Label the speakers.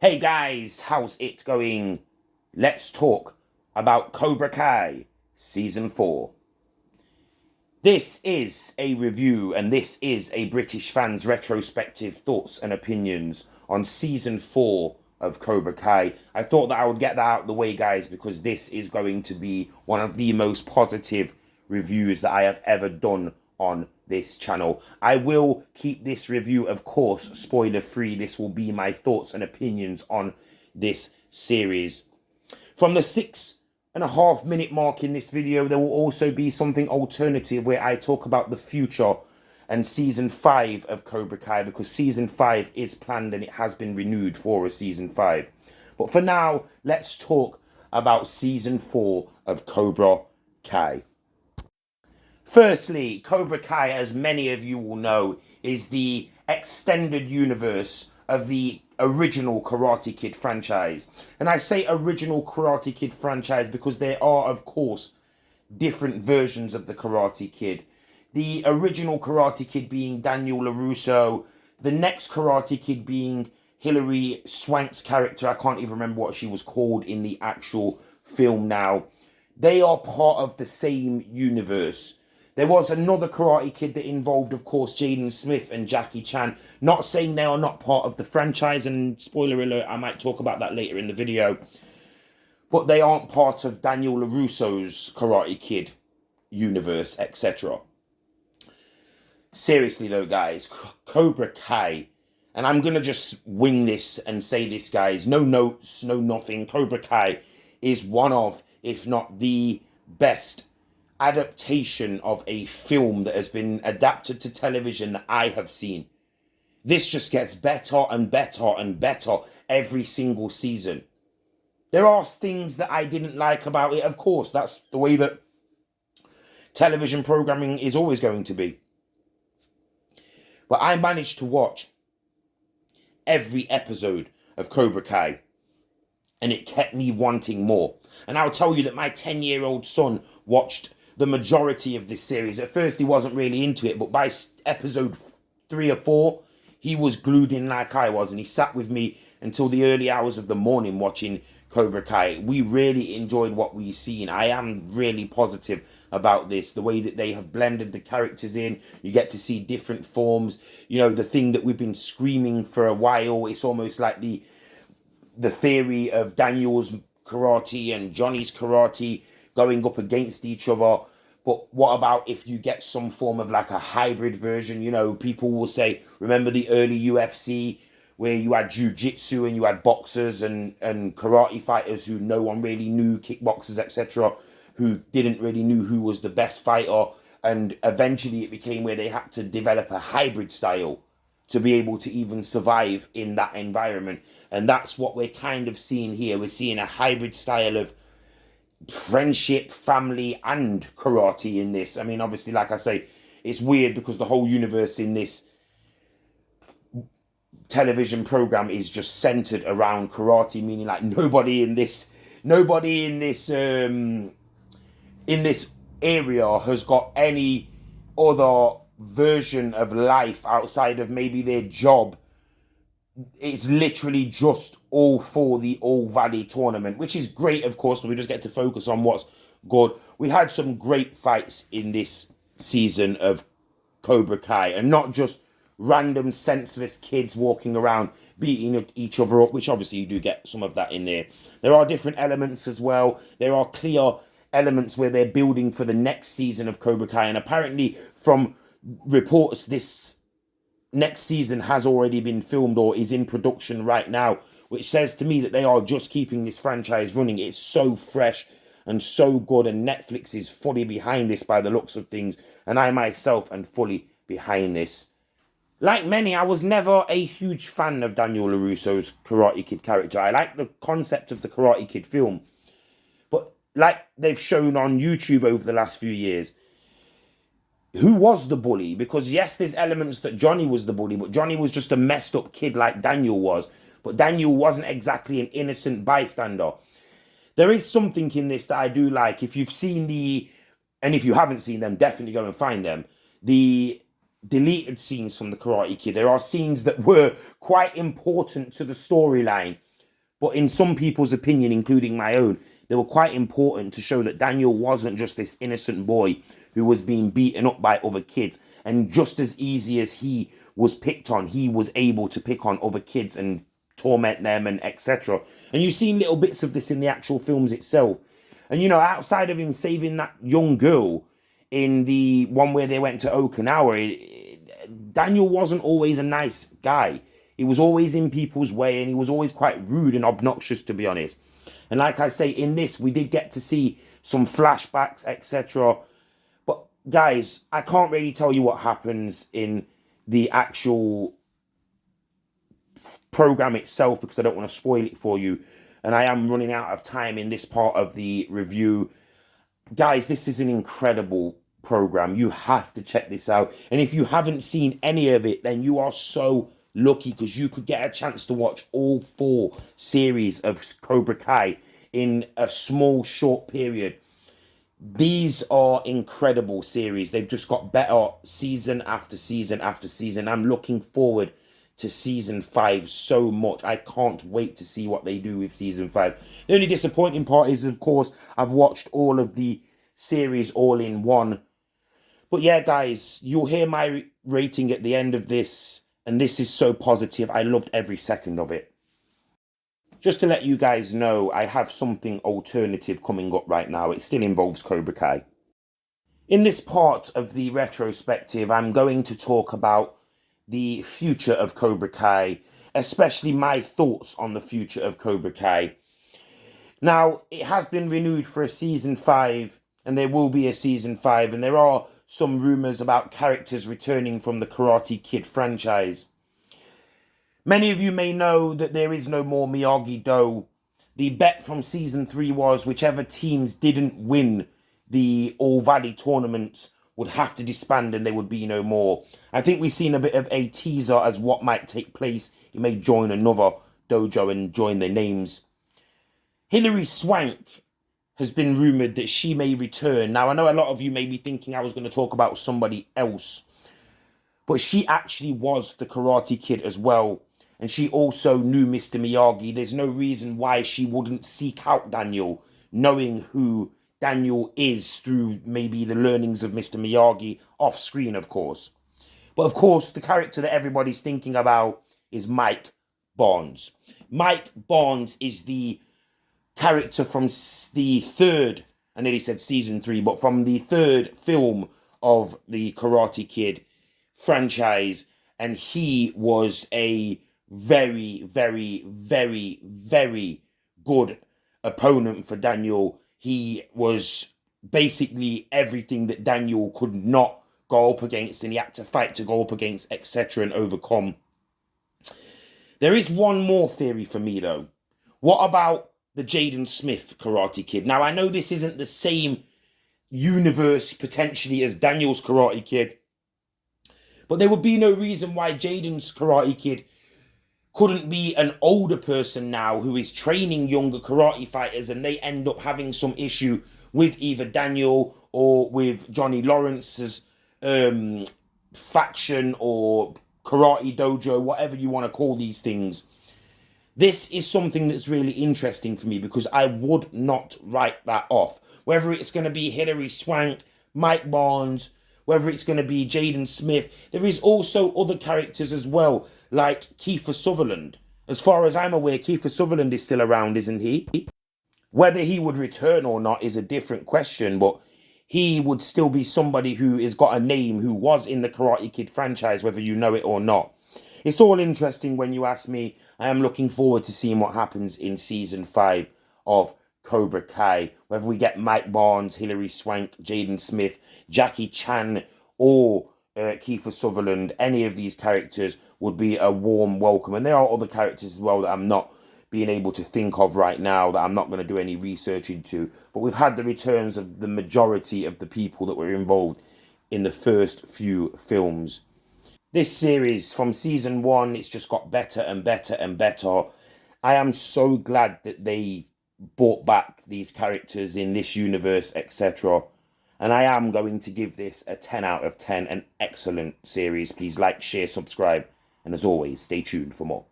Speaker 1: Hey guys, how's it going? Let's talk about Cobra Kai Season 4. This is a review and this is a British fan's retrospective thoughts and opinions on Season 4 of Cobra Kai. I thought that I would get that out of the way, guys, because this is going to be one of the most positive reviews that I have ever done on this channel. I will keep this review, of course, spoiler free. This will be my thoughts and opinions on this series. From the 6.5 minute mark in this video, there will also be something alternative where I talk about the future and season 5 of Cobra Kai, because season 5 is planned and it has been renewed for a season 5. But for now, let's talk about season 4 of Cobra Kai. Firstly, Cobra Kai, as many of you will know, is the extended universe of the original Karate Kid franchise. And I say original Karate Kid franchise because there are, of course, different versions of the Karate Kid. The original Karate Kid being Daniel LaRusso, the next Karate Kid being Hilary Swank's character. I can't even remember what she was called in the actual film now. They are part of the same universe. There was another Karate Kid that involved, of course, Jaden Smith and Jackie Chan. Not saying they are not part of the franchise, and spoiler alert, I might talk about that later in the video. But they aren't part of Daniel LaRusso's Karate Kid universe, etc. Seriously though, guys, Cobra Kai, and I'm going to just wing this and say this, guys, no notes, no nothing. Cobra Kai is one of, if not the best adaptation of a film that has been adapted to television that I have seen. This just gets better and better and better every single season. There are things that I didn't like about it, of course. That's the way that television programming is always going to be. But I managed to watch every episode of Cobra Kai, and it kept me wanting more. And I'll tell you that my 10-year-old son watched the majority of this series. At first, he wasn't really into it, but by episode 3 or 4, he was glued in like I was, and he sat with me until the early hours of the morning watching Cobra Kai. We really enjoyed what we've seen. I am really positive about this, the way that they have blended the characters in. You get to see different forms. You know, the thing that we've been screaming for a while, it's almost like the theory of Daniel's karate and Johnny's karate going up against each other. But what about if you get some form of like a hybrid version? You know, people will say, remember the early UFC where you had jiu-jitsu and you had boxers and karate fighters who no one really knew, kickboxers, etc., who didn't really know who was the best fighter. And eventually it became where they had to develop a hybrid style to be able to even survive in that environment. And that's what we're kind of seeing here. We're seeing a hybrid style of friendship, family, and karate in this. I mean, obviously, like I say, it's weird because the whole universe in this television program is just centered around karate, meaning like nobody in this area has got any other version of life outside of maybe their job. It's literally just all for the All Valley tournament, which is great, of course, because we just get to focus on what's good. We had some great fights in this season of Cobra Kai, and not just random senseless kids walking around beating each other up, which obviously you do get some of that in there. There are different elements as well. There are clear elements where they're building for the next season of Cobra Kai, and apparently from reports, this next season has already been filmed or is in production right now, which says to me that they are just keeping this franchise running. It's so fresh and so good, and Netflix is fully behind this by the looks of things, and I myself am fully behind this. Like many, I was never a huge fan of Daniel LaRusso's Karate Kid character. I like the concept of the Karate Kid film, but like they've shown on YouTube over the last few years, who was the bully? Because yes, there's elements that Johnny was the bully, but Johnny was just a messed up kid like Daniel was. But Daniel wasn't exactly an innocent bystander. There is something in this that I do like. If you've seen and if you haven't seen them, definitely go and find them. The deleted scenes from the Karate Kid. There are scenes that were quite important to the storyline But in some people's opinion, including my own, they were quite important to show that Daniel wasn't just this innocent boy who was being beaten up by other kids. And just as easy as he was picked on, he was able to pick on other kids and torment them and etc. And you've seen little bits of this in the actual films itself. And, you know, outside of him saving that young girl in the one where they went to Okinawa, Daniel wasn't always a nice guy. He was always in people's way, and he was always quite rude and obnoxious, to be honest. And like I say, in this, we did get to see some flashbacks, etc. But guys, I can't really tell you what happens in the actual program itself because I don't want to spoil it for you. And I am running out of time in this part of the review. Guys, this is an incredible program. You have to check this out. And if you haven't seen any of it, then you are so lucky because you could get a chance to watch all 4 series of Cobra Kai in a small, short period. These are incredible series. They've just got better season after season after season. I'm looking forward to season 5 so much. I can't wait to see what they do with season 5. The only disappointing part is, of course, I've watched all of the series all in one. But yeah, guys, you'll hear my rating at the end of this. And this is so positive. I loved every second of it. Just to let you guys know, I have something alternative coming up right now. It still involves Cobra Kai. In this part of the retrospective, I'm going to talk about the future of Cobra Kai, especially my thoughts on the future of Cobra Kai. Now, it has been renewed for a season 5, and there will be a season 5, and there are some rumors about characters returning from the Karate Kid franchise. Many of you may know that there is no more Miyagi-Do. The bet from season 3 was whichever teams didn't win the All Valley tournaments would have to disband and there would be no more. I think we've seen a bit of a teaser as what might take place. He may join another dojo and join their names. Hilary Swank has been rumoured that she may return. Now, I know a lot of you may be thinking I was going to talk about somebody else, but she actually was the Karate Kid as well. And she also knew Mr. Miyagi. There's no reason why she wouldn't seek out Daniel, knowing who Daniel is through maybe the learnings of Mr. Miyagi, off screen, of course. But of course, the character that everybody's thinking about is Mike Barnes. Mike Barnes is the character from the 3rd, I nearly said season 3, but from the 3rd film of the Karate Kid franchise. And he was a very, very, very, very good opponent for Daniel. He was basically everything that Daniel could not go up against, and he had to fight to go up against, etc., and overcome. There is one more theory for me, though. What about the Jaden Smith Karate Kid? Now, I know this isn't the same universe, potentially, as Daniel's Karate Kid, but there would be no reason why Jaden's Karate Kid couldn't be an older person now who is training younger karate fighters and they end up having some issue with either Daniel or with Johnny Lawrence's faction or karate dojo, whatever you want to call these things. This is something that's really interesting for me because I would not write that off. Whether it's going to be Hilary Swank, Mike Barnes, whether it's going to be Jaden Smith, there is also other characters as well, like Kiefer Sutherland. As far as I'm aware, Kiefer Sutherland is still around, isn't he? Whether he would return or not is a different question, but he would still be somebody who has got a name, who was in the Karate Kid franchise, whether you know it or not. It's all interesting when you ask me. I am looking forward to seeing what happens in season 5 of Cobra Kai. Whether we get Mike Barnes, Hilary Swank, Jaden Smith, Jackie Chan, or Kiefer Sutherland, any of these characters would be a warm welcome. And there are other characters as well that I'm not being able to think of right now, that I'm not going to do any research into. But we've had the returns of the majority of the people that were involved in the first few films. This series, from season 1, it's just got better and better and better. I am so glad that they brought back these characters in this universe, etc. And I am going to give this a 10 out of 10, an excellent series. Please like, share, subscribe, and as always, stay tuned for more.